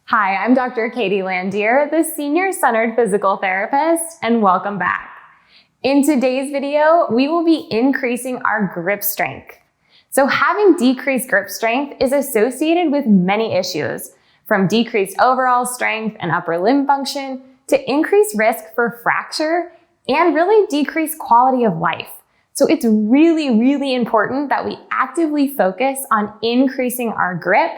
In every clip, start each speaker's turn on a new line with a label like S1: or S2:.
S1: Hi, I'm Dr. Katie Landier, the Senior Centered Physical Therapist, and welcome back. In today's video, we will be increasing our grip strength. So having decreased grip strength is associated with many issues, from decreased overall strength and upper limb function to increased risk for fracture and really decreased quality of life. So it's really important that we actively focus on increasing our grip.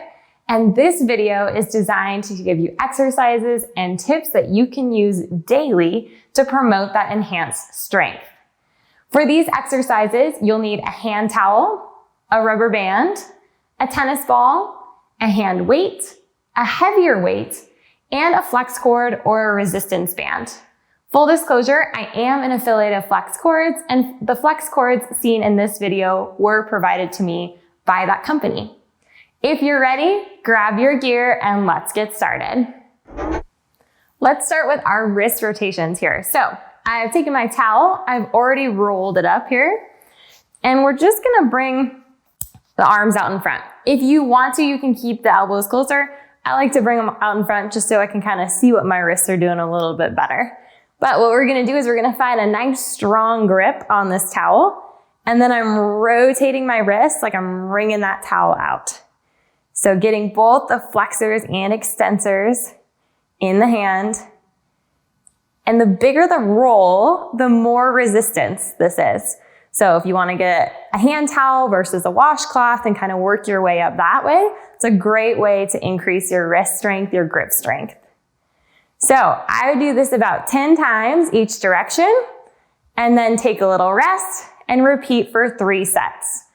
S1: And this video is designed to give you exercises and tips that you can use daily to promote that enhanced strength. For these exercises, you'll need a hand towel, a rubber band, a tennis ball, a hand weight, a heavier weight, and a flex cord or a resistance band. Full disclosure, I am an affiliate of Flex Cords, and the flex cords seen in this video were provided to me by that company. If you're ready, grab your gear and let's get started. Let's start with our wrist rotations here. So I've taken my towel, I've already rolled it up here, and we're just gonna bring the arms out in front. If you want to, you can keep the elbows closer. I like to bring them out in front just so I can kind of see what my wrists are doing a little bit better. But what we're gonna do is we're gonna find a nice strong grip on this towel, and then I'm rotating my wrist like I'm wringing that towel out. So getting both the flexors and extensors in the hand. And the bigger the roll, the more resistance this is. So if you want to get a hand towel versus a washcloth and kind of work your way up that way, it's a great way to increase your wrist strength, your grip strength. So I would do this about 10 times each direction, and then take a little rest and repeat for 3 sets.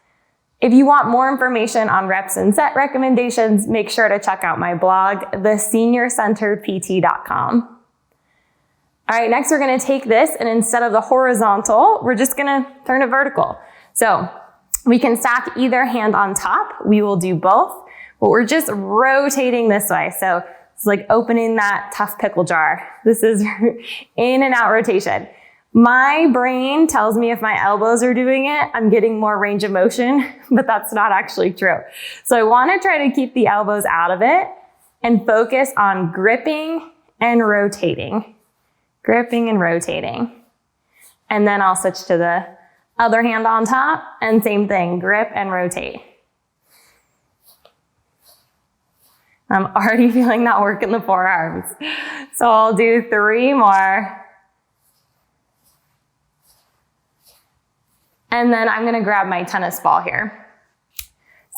S1: If you want more information on reps and set recommendations, make sure to check out my blog, theseniorcenteredpt.com. All right, next we're gonna take this, and instead of the horizontal, we're just gonna turn it vertical. So we can stack either hand on top. We will do both, but we're just rotating this way. So it's like opening that tough pickle jar. This is in and out rotation. My brain tells me if my elbows are doing it, I'm getting more range of motion, but that's not actually true. So I want to try to keep the elbows out of it and focus on gripping and rotating. Gripping and rotating. And then I'll switch to the other hand on top, and same thing, grip and rotate. I'm already feeling that work in the forearms. So I'll do 3 more. And then I'm gonna grab my tennis ball here.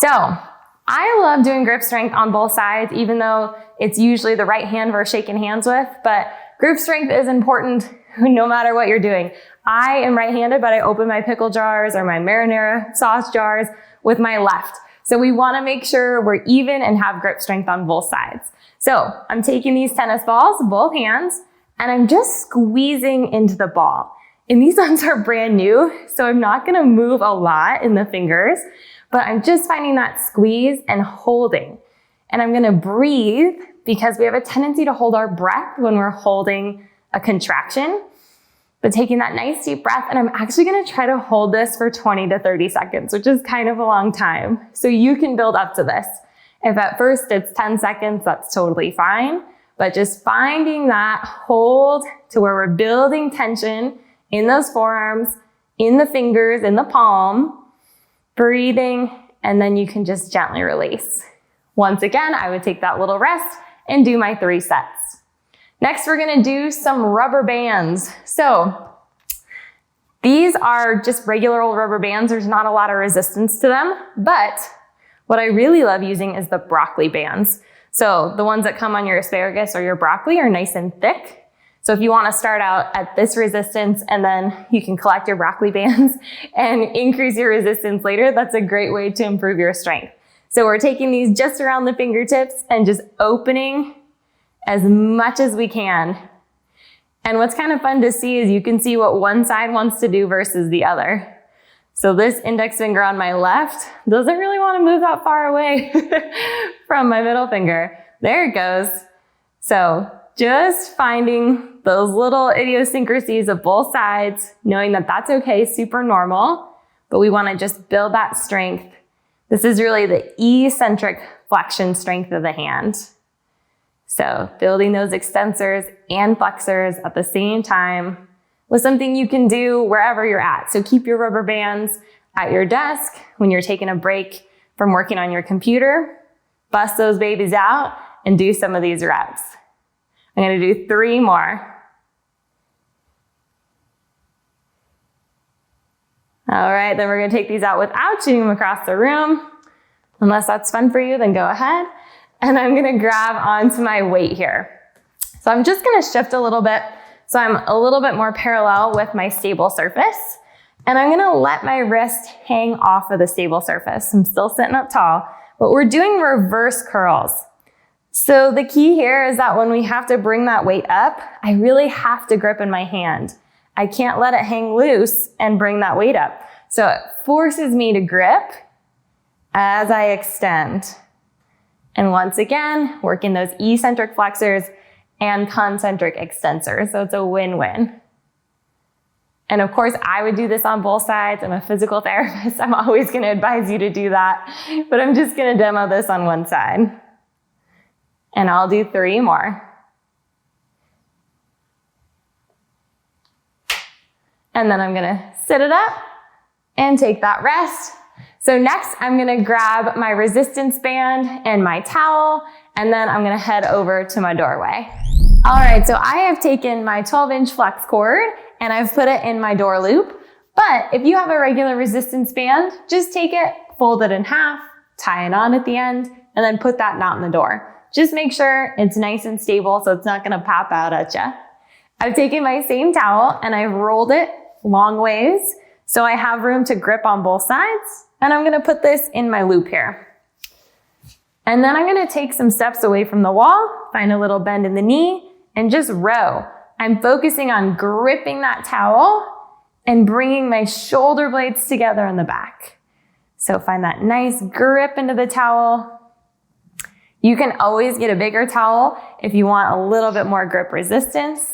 S1: So I love doing grip strength on both sides, even though it's usually the right hand we're shaking hands with, but grip strength is important no matter what you're doing. I am right-handed, but I open my pickle jars or my marinara sauce jars with my left. So we wanna make sure we're even and have grip strength on both sides. So I'm taking these tennis balls, both hands, and I'm just squeezing into the ball. And these ones are brand new, so I'm not gonna move a lot in the fingers, but I'm just finding that squeeze and holding. And I'm gonna breathe, because we have a tendency to hold our breath when we're holding a contraction, but taking that nice deep breath, and I'm actually gonna try to hold this for 20 to 30 seconds, which is kind of a long time. So you can build up to this. If at first it's 10 seconds, that's totally fine, but just finding that hold to where we're building tension in those forearms, in the fingers, in the palm, breathing, and then you can just gently release. Once again, I would take that little rest and do my 3 sets. Next, we're gonna do some rubber bands. So these are just regular old rubber bands. There's not a lot of resistance to them, but what I really love using is the broccoli bands. So the ones that come on your asparagus or your broccoli are nice and thick. So if you want to start out at this resistance and then you can collect your broccoli bands and increase your resistance later, that's a great way to improve your strength. So we're taking these just around the fingertips and just opening as much as we can. And what's kind of fun to see is you can see what one side wants to do versus the other. So this index finger on my left doesn't really want to move that far away from my middle finger. There it goes. So just finding those little idiosyncrasies of both sides, knowing that that's okay, super normal, but we want to just build that strength. This is really the eccentric flexion strength of the hand. So building those extensors and flexors at the same time was something you can do wherever you're at. So keep your rubber bands at your desk when you're taking a break from working on your computer. Bust those babies out and do some of these reps. I'm gonna do 3 more. All right, then we're gonna take these out without shooting them across the room. Unless that's fun for you, then go ahead. And I'm gonna grab onto my weight here. So I'm just gonna shift a little bit so I'm a little bit more parallel with my stable surface. And I'm gonna let my wrist hang off of the stable surface. I'm still sitting up tall, but we're doing reverse curls. So the key here is that when we have to bring that weight up, I really have to grip in my hand. I can't let it hang loose and bring that weight up. So it forces me to grip as I extend. And once again, working those eccentric flexors and concentric extensors. So it's a win-win. And of course, I would do this on both sides. I'm a physical therapist. I'm always gonna advise you to do that, but I'm just gonna demo this on one side. And I'll do 3 more. And then I'm gonna sit it up and take that rest. So next, I'm gonna grab my resistance band and my towel, and then I'm gonna head over to my doorway. All right, so I have taken my 12-inch flex cord and I've put it in my door loop. But if you have a regular resistance band, just take it, fold it in half, tie it on at the end, and then put that knot in the door. Just make sure it's nice and stable so it's not gonna pop out at you. I've taken my same towel and I've rolled it long ways so I have room to grip on both sides. And I'm gonna put this in my loop here. And then I'm gonna take some steps away from the wall, find a little bend in the knee, and just row. I'm focusing on gripping that towel and bringing my shoulder blades together in the back. So find that nice grip into the towel. You can always get a bigger towel if you want a little bit more grip resistance.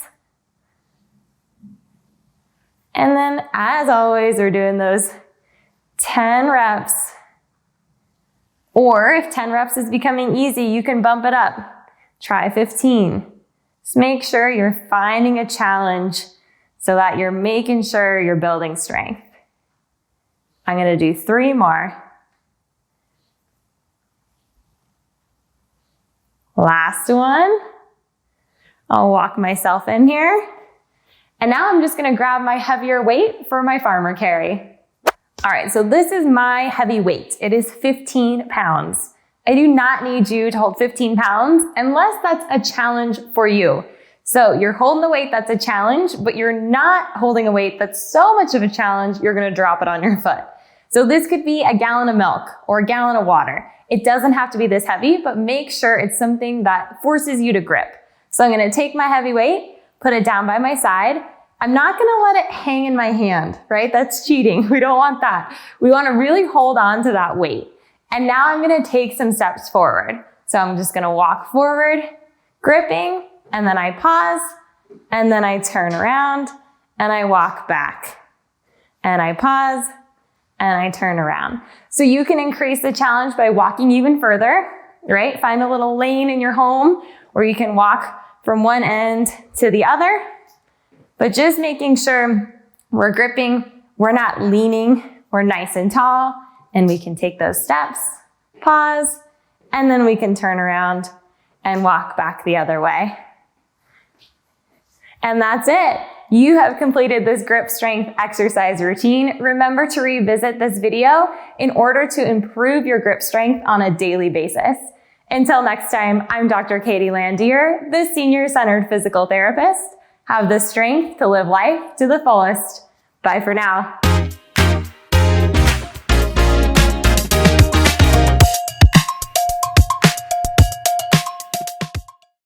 S1: And then, as always, we're doing those 10 reps. Or if 10 reps is becoming easy, you can bump it up. Try 15. Just make sure you're finding a challenge so that you're making sure you're building strength. I'm gonna do 3 more. Last one. I'll walk myself in here. And now I'm just gonna grab my heavier weight for my farmer carry. All right, so this is my heavy weight. It is 15 pounds. I do not need you to hold 15 pounds unless that's a challenge for you. So you're holding the weight that's a challenge, but you're not holding a weight that's so much of a challenge, you're gonna drop it on your foot. So this could be a gallon of milk or a gallon of water. It doesn't have to be this heavy, but make sure it's something that forces you to grip. So I'm gonna take my heavy weight, put it down by my side. I'm not gonna let it hang in my hand, right? That's cheating. We don't want that. We wanna really hold on to that weight. And now I'm gonna take some steps forward. So I'm just gonna walk forward, gripping, and then I pause, and then I turn around, and I walk back. And I pause, and I turn around. So you can increase the challenge by walking even further, right? Find a little lane in your home where you can walk from one end to the other. But just making sure we're gripping, we're not leaning, we're nice and tall, and we can take those steps, pause, and then we can turn around and walk back the other way. And that's it. You have completed this grip strength exercise routine. Remember to revisit this video in order to improve your grip strength on a daily basis. Until next time, I'm Dr. Katie Landier, the Senior-Centered Physical Therapist. Have the strength to live life to the fullest. Bye for now.